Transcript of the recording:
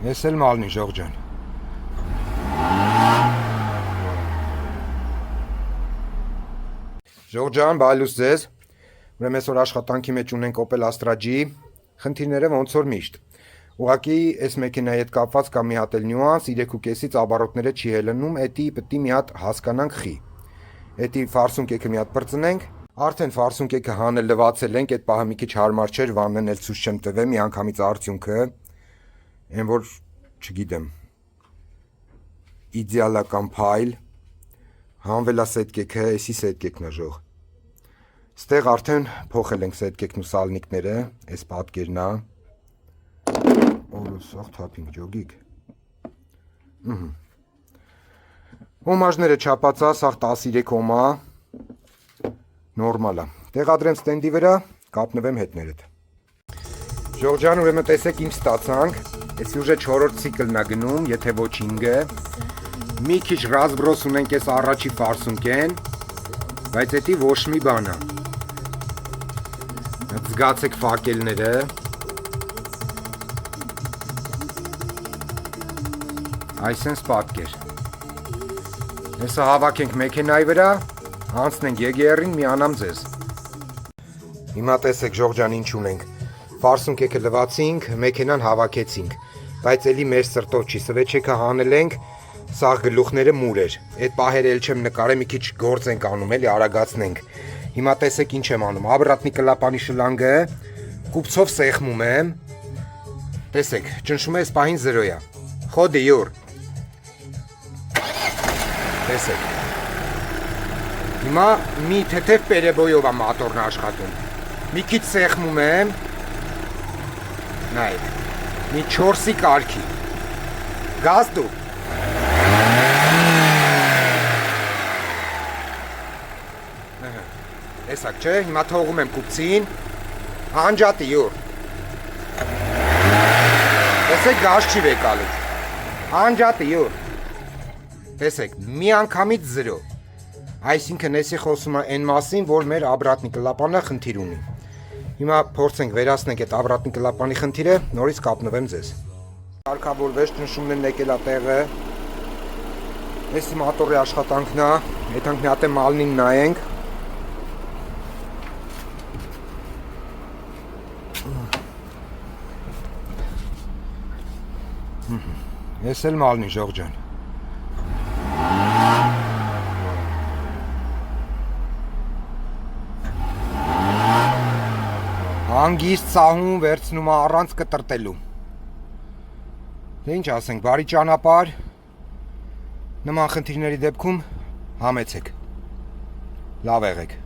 Ես էլ մալնի Ժող ջան։ Ժող ջան, բայլուս ձեզ։ Ուրեմն այսօր աշխատանքի մեջ ունենք Opel Astra G, խնդիրները ոնց որ միշտ։ Ուղղակի այս մեքենայի հետ կապված կա մի հատ էլ նյուանս, 3.5-ից ապարոտները չի հելնում, էդի պետք է մի հատ հասկանանք խի։ Էդի ֆարսուն կեքը մի հատ բրծնենք, արդեն ֆարսուն կեքը հանել լվացել ենք, այդ պահը մի քիչ հարմար չէր, վաննեն էլ ցույց չեմ տվել, մի անգամից արդյունքը, այն որ չգիտեմ, իդեալական փայլ, հանվելա սետկեքը, էսի սետկեքն է Ժող։ Ստեղ արդեն փոխել ենք սետկեքն ու սալնիկները, այս պատկերն է։ Օրոսախ թափինք ջոգիկ։ Օմաժները չափածա, սաղ 13 օմա, նորմալ է։ Տեղադրեմ ստենդի վրա, կապնվեմ հետներդ։ Ժող ջան, ուրեմն տեսեք ինչ ստացանք, էսի ուժը 4-րդ ցիկլն է գնում, եթե ոչ 5-ը։ Մի քիչ ռազբրոս ունենք այս առաջի ֆարսունքեն, բայց էդի ոչ մի բան է։ Զգացեք ֆակելները։ Այսենց պատկեր։ Հեսա հավաքենք մեքենայի վրա, հանցնենք եգերին, միանամ ձեզ։ Հիմա տեսեք Ժող ջան ինչ ունենք։ Ֆարսուն կեքը լվացինք, մեքենան հավաքեցինք, բայց էլի մեր սրտով չի, սվեչեքը հանել ենք, սաղ գլուխները մուր էր։ Այդ պահերը էլ չեմ նկարել, մի քիչ գործ ենք անում, էլի արագացնենք։ Հիմա տեսեք ինչ եմ անում, աբրատնի կլապանի շլանգը, կուպցով սեղմում եմ, տեսեք, ճնշում է այս պահին 0 է, խոդի յուր, տեսեք, հիմա մի թեթև պերեբոյով է մատորն աշխատում, մի քիչ սեղմում եմ, նայեք, մի 4-ի կարգի, գազ դու, տեսակ չէ, հիմա թողում եմ կուպցին, անջատի յուր, տեսեք գազ չի վեկալու, անջատի յուր, տեսեք, մի անգամից 0, այսինքն էսի խոսում է այն մասին, որ մեր աբրատնի կլապանը խնդիր ունի, հիմա փորձենք վերացնենք այդ աբրատնի կլապանի խնդիրը, նորից կապնվեմ ձեզ, կարգավորվեց ճնշումներն եկել է տեղը, էսի մատորի աշխատանքն է, եթանք մի հատ է մալնին նայենք, Ես էլ մալնի Ժող ջան։ Հանգիստ սահում վերցնում առանց կտրտելու։ Դե ինչ ասենք, բարի ճանապարհ։ Նման խնդիրների դեպքում համեցեք։ Լավ եղեք։